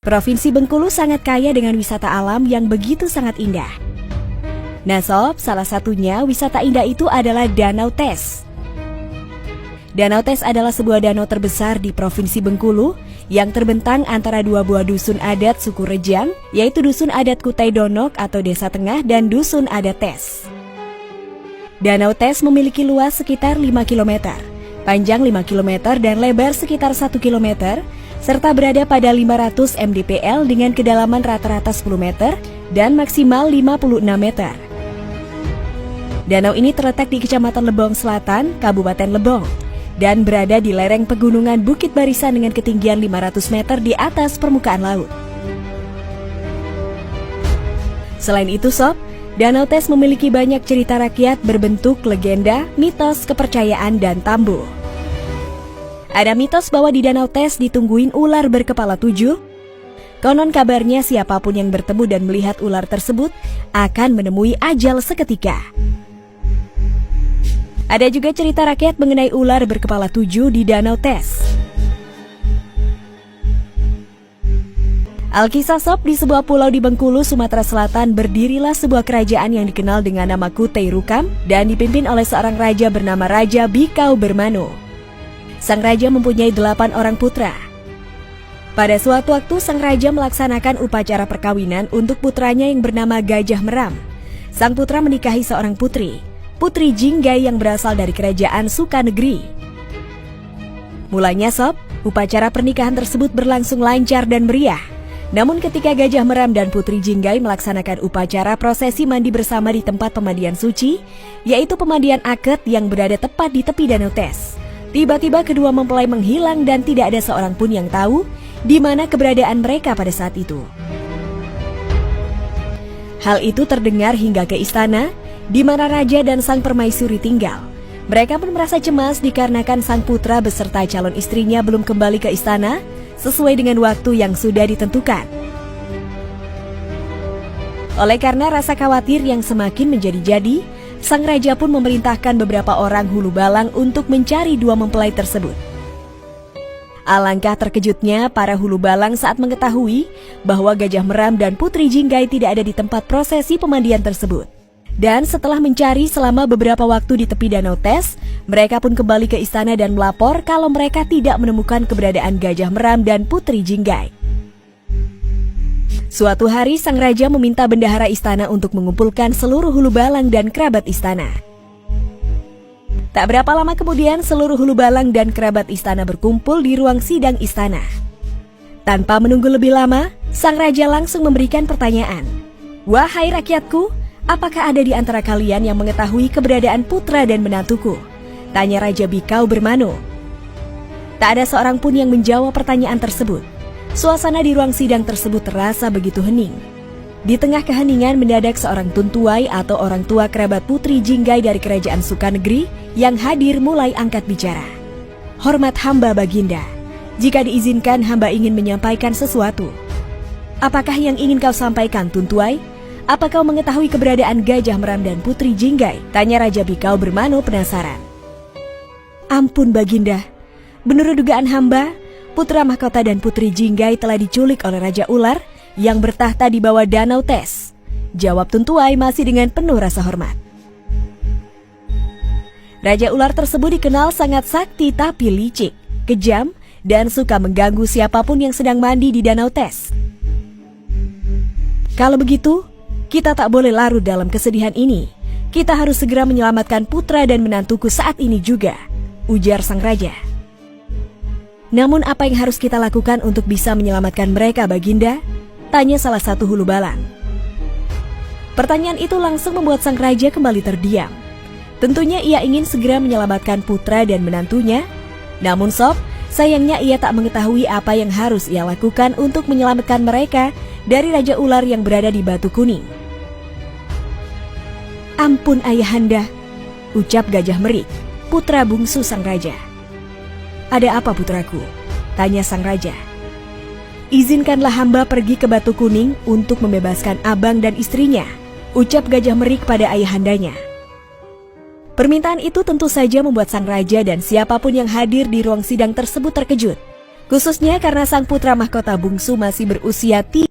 Provinsi Bengkulu sangat kaya dengan wisata alam yang begitu sangat indah. Nah sob, salah satunya wisata indah itu adalah Danau Tes. Danau Tes adalah sebuah danau terbesar di Provinsi Bengkulu yang terbentang antara dua buah dusun adat suku Rejang, yaitu Dusun Adat Kutai Donok atau Desa Tengah dan Dusun Adat Tes. Danau Tes memiliki luas sekitar 5 km, panjang 5 km dan lebar sekitar 1 km, serta berada pada 500 mdpl dengan kedalaman rata-rata 10 meter dan maksimal 56 meter. Danau ini terletak di Kecamatan Lebong Selatan, Kabupaten Lebong, dan berada di lereng pegunungan Bukit Barisan dengan ketinggian 500 meter di atas permukaan laut. Selain itu sob, Danau Tes memiliki banyak cerita rakyat berbentuk legenda, mitos, kepercayaan, dan tambuh. Ada mitos bahwa di Danau Tes ditungguin ular berkepala 7. Konon kabarnya siapapun yang bertemu dan melihat ular tersebut akan menemui ajal seketika. Ada juga cerita rakyat mengenai ular berkepala 7 di Danau Tes. Alkisah sob, di sebuah pulau di Bengkulu, Sumatera Selatan berdirilah sebuah kerajaan yang dikenal dengan nama Kutai Rukam dan dipimpin oleh seorang raja bernama Raja Bikau Bermano. Sang raja mempunyai 8 orang putra. Pada suatu waktu sang raja melaksanakan upacara perkawinan untuk putranya yang bernama Gajah Meram. Sang putra menikahi seorang putri, Putri Jinggai yang berasal dari kerajaan Sukanegeri. Mulanya sob, upacara pernikahan tersebut berlangsung lancar dan meriah. Namun ketika Gajah Meram dan Putri Jinggai melaksanakan upacara prosesi mandi bersama di tempat pemandian suci, yaitu pemandian akad yang berada tepat di tepi Danau Tes, tiba-tiba kedua mempelai menghilang dan tidak ada seorang pun yang tahu di mana keberadaan mereka pada saat itu. Hal itu terdengar hingga ke istana, di mana raja dan sang permaisuri tinggal. Mereka pun merasa cemas dikarenakan sang putra beserta calon istrinya belum kembali ke istana sesuai dengan waktu yang sudah ditentukan. Oleh karena rasa khawatir yang semakin menjadi-jadi, sang raja pun memerintahkan beberapa orang hulu balang untuk mencari dua mempelai tersebut. Alangkah terkejutnya para hulu balang saat mengetahui bahwa Gajah Meram dan Putri Jinggai tidak ada di tempat prosesi pemandian tersebut. Dan setelah mencari selama beberapa waktu di tepi Danau Tes, mereka pun kembali ke istana dan melapor kalau mereka tidak menemukan keberadaan Gajah Meram dan Putri Jinggai. Suatu hari sang raja meminta bendahara istana untuk mengumpulkan seluruh hulu balang dan kerabat istana. Tak berapa lama kemudian seluruh hulu balang dan kerabat istana berkumpul di ruang sidang istana. Tanpa menunggu lebih lama, sang raja langsung memberikan pertanyaan. "Wahai rakyatku, apakah ada di antara kalian yang mengetahui keberadaan putra dan menantuku?" tanya Raja Bikau Bermano. Tak ada seorang pun yang menjawab pertanyaan tersebut. Suasana di ruang sidang tersebut terasa begitu hening. Di tengah keheningan mendadak seorang tuntuai atau orang tua kerabat Putri Jinggai dari kerajaan Sukanegeri yang hadir mulai angkat bicara. "Hormat hamba Baginda, jika diizinkan hamba ingin menyampaikan sesuatu." "Apakah yang ingin kau sampaikan, tuntuai? Apa kau mengetahui keberadaan Gajah Meram dan Putri Jinggai?" tanya Raja Bikau Bermano penasaran. "Ampun Baginda, menurut dugaan hamba, putra mahkota dan Putri Jinggai telah diculik oleh Raja Ular yang bertahta di bawah Danau Tes," jawab tuntuai masih dengan penuh rasa hormat. Raja Ular tersebut dikenal sangat sakti tapi licik, kejam, dan suka mengganggu siapapun yang sedang mandi di Danau Tes. "Kalau begitu, kita tak boleh larut dalam kesedihan ini. Kita harus segera menyelamatkan putra dan menantuku saat ini juga," ujar sang raja. "Namun apa yang harus kita lakukan untuk bisa menyelamatkan mereka, Baginda?" tanya salah satu hulu balang. Pertanyaan itu langsung membuat sang raja kembali terdiam. Tentunya ia ingin segera menyelamatkan putra dan menantunya. Namun sob, sayangnya ia tak mengetahui apa yang harus ia lakukan untuk menyelamatkan mereka dari Raja Ular yang berada di Batu Kuning. "Ampun ayahanda," ucap Gajah Merik, putra bungsu sang raja. "Ada apa putraku?" tanya sang raja. "Izinkanlah hamba pergi ke Batu Kuning untuk membebaskan abang dan istrinya," ucap Gajah Merik pada ayahandanya. Permintaan itu tentu saja membuat sang raja dan siapapun yang hadir di ruang sidang tersebut terkejut. Khususnya karena sang putra mahkota bungsu masih berusia